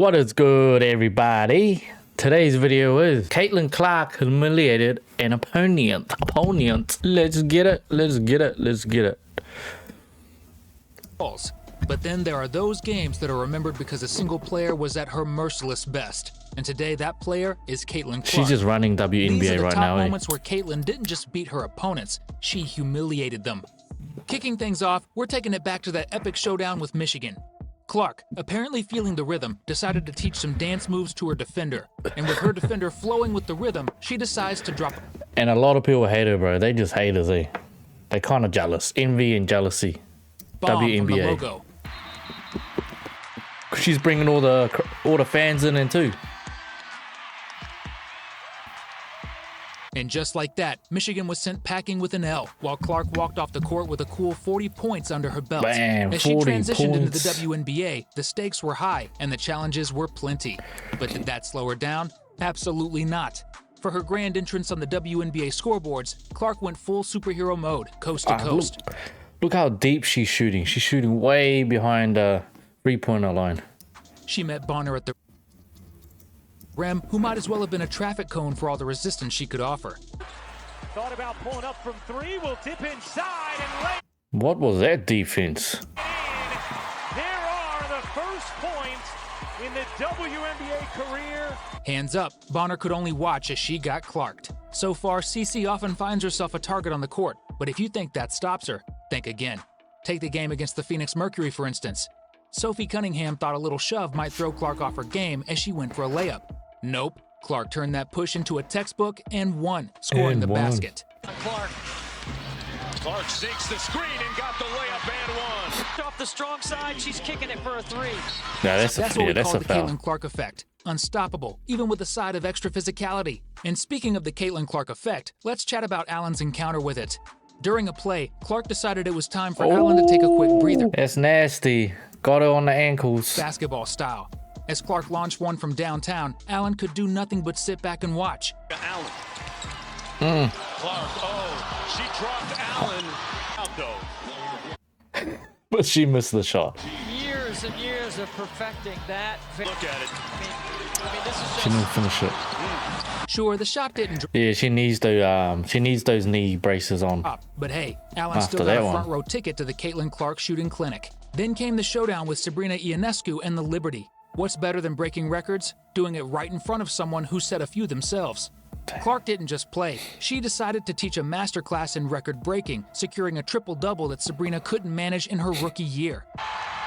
What is good, everybody? Today's video is Caitlin Clark humiliated an opponent. Let's get it. But then there are those games that are remembered because a single player was at her merciless best. And today that player is Caitlin Clark. She's just running WNBA These are the right top now. moments where Caitlin didn't just beat her opponents, she humiliated them. Kicking things off, we're taking it back to that epic showdown with Michigan. Clark, apparently feeling the rhythm, decided to teach some dance moves to her defender. And with her defender flowing with the rhythm, she decides to drop. And a lot of people hate her, bro. They just hate her. They kind of jealous. Envy and jealousy. Bomb WNBA. from the logo. She's bringing all the fans in too. And just like that, Michigan was sent packing with an L, while Clark walked off the court with a cool 40 points under her belt. Bam, As she 40 transitioned into the points. WNBA, the stakes were high and the challenges were plenty. But did that slow her down? Absolutely not. For her grand entrance on the WNBA scoreboards, Clark went full superhero mode, coast to coast. Look how deep she's shooting. She's shooting way behind the three-pointer line. She met Bonner at the rim, who might as well have been a traffic cone for all the resistance she could offer. Thought about pulling up from three, will dip inside and lay. What was that defense? There are the first points in the WNBA career. Hands up, Bonner could only watch as she got Clarked. So far, CC often finds herself a target on the court, but if you think that stops her, think again. Take the game against the Phoenix Mercury, for instance. Sophie Cunningham thought a little shove might throw Clark off her game as she went for a layup. Nope, Clark turned that push into a textbook and won, scoring the basket. Clark sinks the screen and got the layup and one. Off the strong side, she's kicking it for a three. No, That's what we call a the foul. Caitlin Clark effect. Unstoppable, even with a side of extra physicality. And speaking of the Caitlin Clark effect, let's chat about Allen's encounter with it. During a play, Clark decided it was time for Allen to take a quick breather. That's nasty. Got her on the ankles. Basketball style. As Clark launched one from downtown, Allen could do nothing but sit back and watch. Allen. Clark, she dropped Allen. Out though. But she missed the shot. Years and years of perfecting that. Look at it. I mean, this is just... She didn't finish it. Sure, the shot didn't Yeah, she needs those knee braces on. drop, but hey, Allen After still got that a one. front row ticket to the Caitlin Clark shooting clinic. Then came the showdown with Sabrina Ionescu and the Liberty. What's better than breaking records? Doing it right in front of someone who set a few themselves. Clark didn't just play. She decided to teach a masterclass in record breaking, securing a triple-double that Sabrina couldn't manage in her rookie year.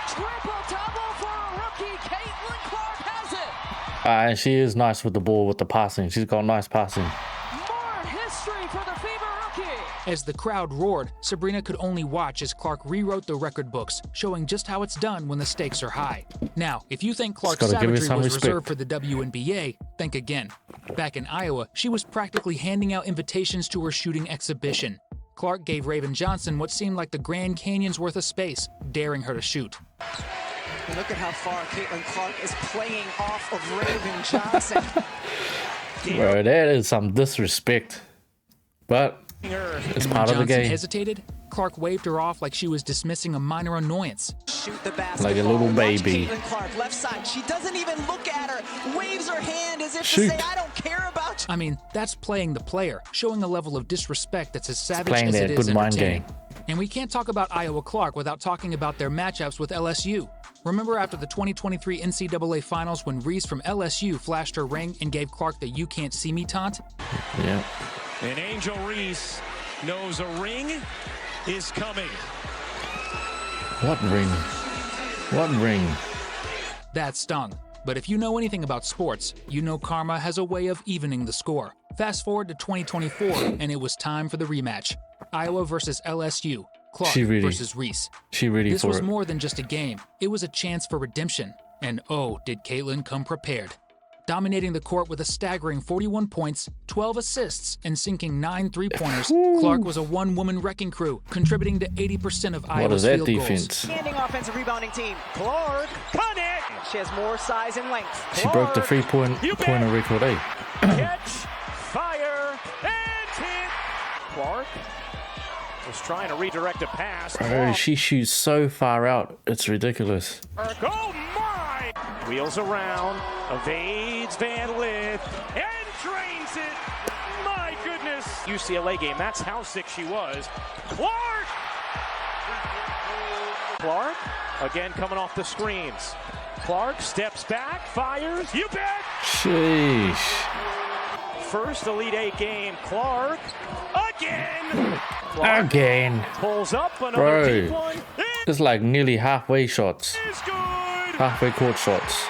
Triple-double for a rookie. Caitlin Clark has it. And she is nice with the ball, with the passing. She's got nice passing. More history for the Fever rookie. As the crowd roared, Sabrina could only watch as Clark rewrote the record books, showing just how it's done when the stakes are high. Now, if you think Clark's gotta give her savagery some was respect. reserved for the WNBA, think again. Back in Iowa, she was practically handing out invitations to her shooting exhibition. Clark gave Raven Johnson what seemed like the Grand Canyon's worth of space, daring her to shoot. Look at how far Caitlin Clark is playing off of Raven Johnson. Bro, that is some disrespect. But it's And part when of the Johnson game. hesitated, Clark waved her off like she was dismissing a minor annoyance. Shoot the basketball. Like a little Watch baby. Caitlin Clark, left side. She doesn't even look at her. Waves her hand as if Shoot. to say, I don't care about you. I mean, that's playing the player, showing a level of disrespect that's as savage playing as that it is good mind entertaining. game. And we can't talk about Iowa Clark without talking about their matchups with LSU. Remember after the 2023 NCAA Finals when Reese from LSU flashed her ring and gave Clark the "you can't see me" taunt? Yeah. And Angel Reese knows a ring is coming. What ring? What ring? That stung. But if you know anything about sports, you know karma has a way of evening the score. Fast forward to 2024, and it was time for the rematch. Iowa versus LSU. Clark She really- versus Reese. She ready This for was it. more than just a game. It was a chance for redemption. And oh, did Caitlin come prepared. Dominating the court with a staggering 41 points, 12 assists, and sinking 9 three-pointers, Clark was a one-woman wrecking crew, contributing to 80% of What Iowa's is that field goals. defense? Standing offensive rebounding team. Clark, cut it. She has more size and length. She broke the three-pointer record, eh? Catch, fire, and hit. Clark was trying to redirect a pass. Bro, she shoots so far out. It's ridiculous. Oh my! Wheels around, evades Van Lith, and drains it. My goodness. UCLA game, that's how sick she was. Clark! Clark, again coming off the screens. Clark steps back, fires, you bet! Sheesh. First Elite Eight game, Clark, again! Clark Again. pulls up another Bro. deep one. It's like nearly halfway shots. It's good! Halfway court shots.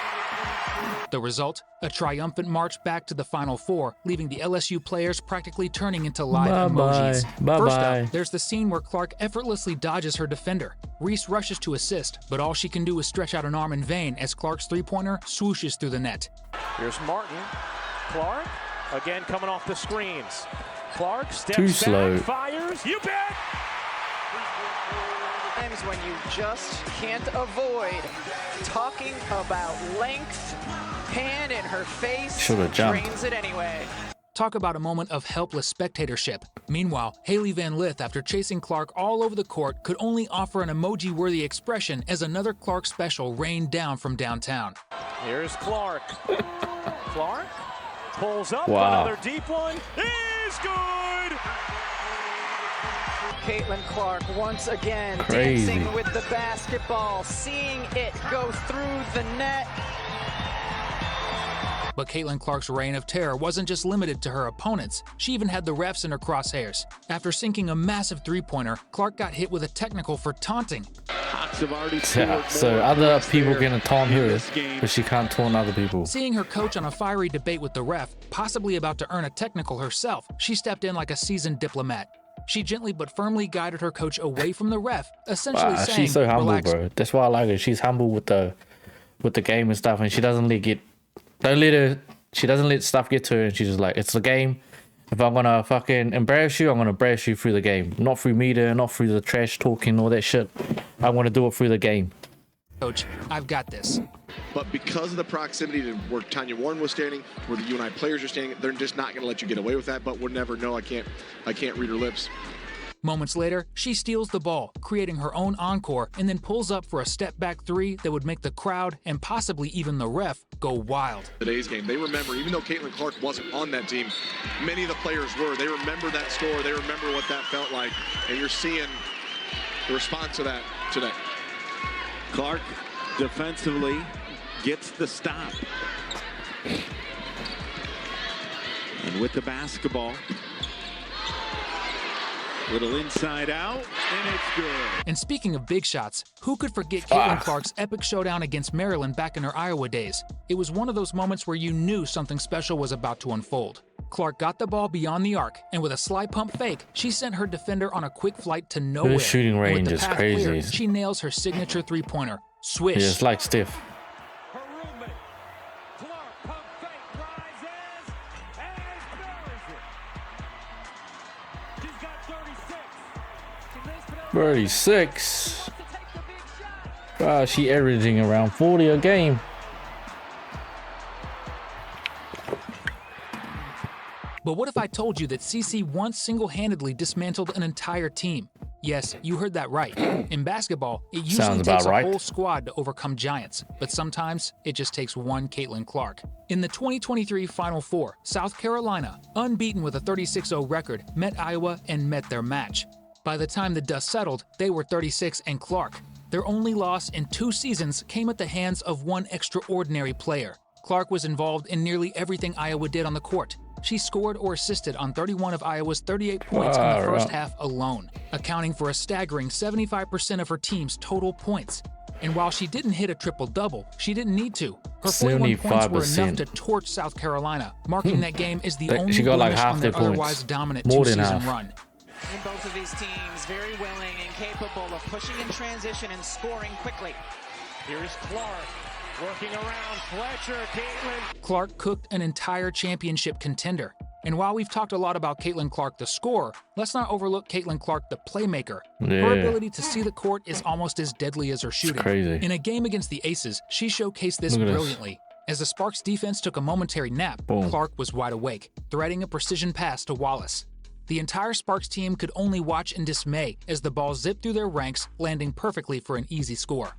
The result? A triumphant march back to the Final Four, leaving the LSU players practically turning into live emojis. Bye-bye. First Bye-bye. up, there's the scene where Clark effortlessly dodges her defender. Reese rushes to assist, but all she can do is stretch out an arm in vain as Clark's three-pointer swooshes through the net. Here's Martin. Clark, again coming off the screens. Clark steps Too back, slow. fires, you bet! Times when you just can't avoid talking about length, hand in her face, Should've jumped. drains it anyway. Talk about a moment of helpless spectatorship. Meanwhile, Haley Van Lith, after chasing Clark all over the court, could only offer an emoji-worthy expression as another Clark special rained down from downtown. Here's Clark. Clark pulls up, Wow. another deep one, is good! Caitlin Clark once again Crazy. dancing with the basketball, seeing it go through the net. But Caitlin Clark's reign of terror wasn't just limited to her opponents. She even had the refs in her crosshairs. After sinking a massive three-pointer, Clark got hit with a technical for taunting. Yeah, so other people can taunt her, but she can't taunt other people. Seeing her coach on a fiery debate with the ref, possibly about to earn a technical herself, she stepped in like a seasoned diplomat. She gently but firmly guided her coach away from the ref, essentially saying, She's so humble, "Relax." bro. That's why I like her. She's humble with the game and stuff, and she doesn't let stuff get to her, and she's just like, it's the game. If I'm gonna fucking embarrass you, I'm gonna embarrass you through the game, not through media, not through the trash talking, all that shit. I'm gonna do it through the game. Coach, I've got this. But because of the proximity to where Tanya Warren was standing, where the UNI players are standing, they're just not going to let you get away with that. But we'll never know. I can't read her lips. Moments later, she steals the ball, creating her own encore, and then pulls up for a step-back three that would make the crowd, and possibly even the ref, go wild. Today's game, they remember, even though Caitlin Clark wasn't on that team, many of the players were. They remember that score. They remember what that felt like. And you're seeing the response to that today. Clark defensively gets the stop. And with the basketball, little inside out, and it's good. And speaking of big shots, who could forget Caitlin Clark's epic showdown against Maryland back in her Iowa days? It was one of those moments where you knew something special was about to unfold. Clark got the ball beyond the arc, and with a slide pump fake, she sent her defender on a quick flight to nowhere. Her shooting And with range the is path crazy. cleared, she nails her signature three-pointer. Swish. It's like stiff. Her roommate, Clark, pump fake, rises, and buries it. She's got 36. 36. Wow, she averaging around 40 a game. But what if I told you that CC once single-handedly dismantled an entire team? Yes, you heard that right. In basketball, it usually Sounds takes about right. a whole squad to overcome giants, but sometimes it just takes one Caitlin Clark. In the 2023 Final Four, South Carolina, unbeaten with a 36-0 record, met Iowa and met their match. By the time the dust settled, they were 36 and Clark. Their only loss in 2 seasons came at the hands of one extraordinary player. Clark was involved in nearly everything Iowa did on the court. She scored or assisted on 31 of Iowa's 38 points in the first half alone, accounting for a staggering 75% of her team's total points. And while she didn't hit a triple-double, she didn't need to. Her 41 points were enough to torch South Carolina, marking that game as the only She got like blemish half on their their points. otherwise dominant More than two-season half. run. And both of these teams very willing and capable of pushing in transition and scoring quickly. Here's Clark, working around Fletcher, Caitlin. Clark cooked an entire championship contender. And while we've talked a lot about Caitlin Clark, the scorer, let's not overlook Caitlin Clark, the playmaker. Her Yeah. ability to see the court is almost as deadly as her shooting. crazy. In a game against the Aces, she showcased this Look at this. brilliantly. As the Sparks defense took a momentary nap, Boom. Clark was wide awake, threading a precision pass to Wallace. The entire Sparks team could only watch in dismay as the ball zipped through their ranks, landing perfectly for an easy score.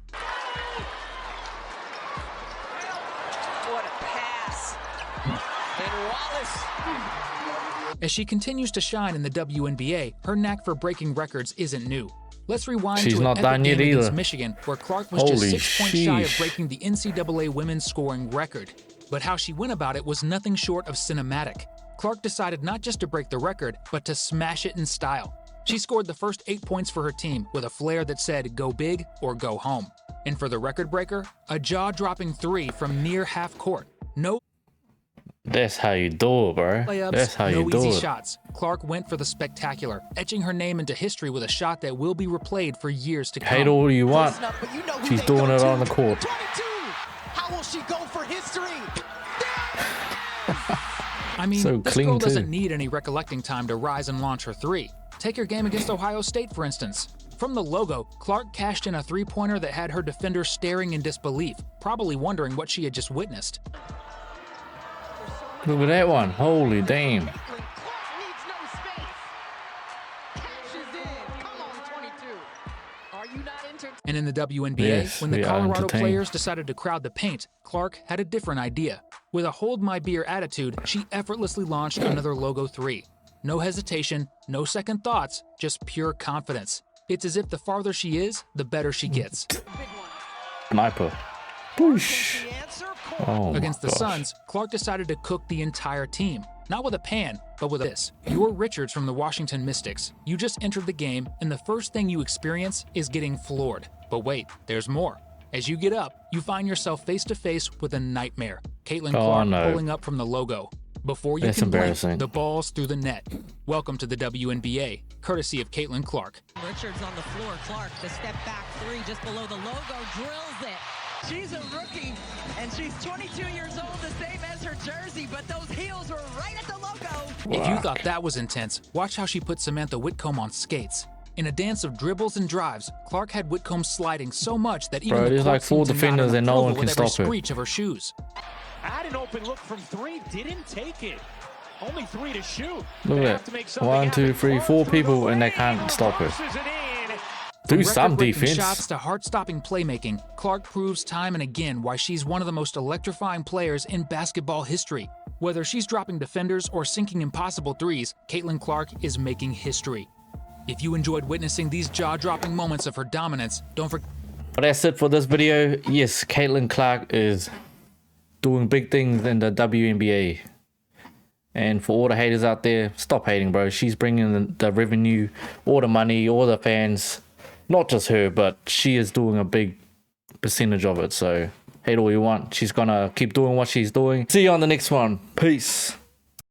As she continues to shine in the WNBA, her knack for breaking records isn't new. Let's rewind She's to an not epic done game yet against either. Michigan, where Clark was Holy just 6 points shy of sheesh. breaking the NCAA women's scoring record. But how she went about it was nothing short of cinematic. Clark decided not just to break the record, but to smash it in style. She scored the first 8 points for her team with a flair that said, "Go big or go home." And for the record breaker, a jaw-dropping 3 from near half court. No That's how you do it, bro. layups, That's how no you do easy it. shots. Clark went for the spectacular, etching her name into history with a shot that will be replayed for years to come. Hate all you want. Close enough, but you know who She's they doing go it to. on the court. 22. How will she go for history? I mean, So this clean, girl too. doesn't need any recollecting time to rise and launch her 3. Take her game against Ohio State, for instance. From the logo, Clark cashed in a 3-pointer that had her defender staring in disbelief, probably wondering what she had just witnessed. Look at that one. Holy damn. Caitlin Clark needs no space. Cashes in. Come on, 22. Are you not entertained? And in the WNBA, Yes, when the we are Colorado entertained. players decided to crowd the paint, Clark had a different idea. With a hold my beer attitude, she effortlessly launched another logo 3. No hesitation, no second thoughts, just pure confidence. It's as if the farther she is, the better she gets. Sniper. Whoosh. The answer, Oh my Against the gosh. Suns, Clark decided to cook the entire team. Not with a pan, but with this. You're Richards from the Washington Mystics. You just entered the game, and the first thing you experience is getting floored. But wait, there's more. As you get up, you find yourself face to face with a nightmare. Caitlin Oh, Clark no. pulling up from the logo. Before you That's can blink, embarrassing. the ball's through the net. Welcome to the WNBA, courtesy of Caitlin Clark. Richards on the floor. Clark, the step back 3 just below the logo, drills it. She's a rookie, and she's 22 years old, the same as her jersey, but those heels were right at the logo. If you thought that was intense, watch how she put Samantha Whitcomb on skates. In a dance of dribbles and drives, Clark had Whitcomb sliding so much that even Bro, the there's court like 4 seemed to nod defenders in and no one approval can with every stop her. screech of her shoes. Had an open look from 3, didn't take it. Only 3 to shoot. Look They at have to that. make something 1, 2, happen. 3, Clark 4 through the people and they lane, can't stop her. crosses it in. Do From some record-breaking defense. shots to heart-stopping playmaking, Clark proves time and again why she's one of the most electrifying players in basketball history. Whether she's dropping defenders or sinking impossible threes, Caitlin Clark is making history. If you enjoyed witnessing these jaw-dropping moments of her dominance, don't forget. But that's it for this video. Yes, Caitlin Clark is doing big things in the WNBA. And for all the haters out there, stop hating, bro. She's bringing the revenue, all the money, all the fans. Not just her, but she is doing a big percentage of it. So hate all you want. She's gonna keep doing what she's doing. See you on the next one. Peace.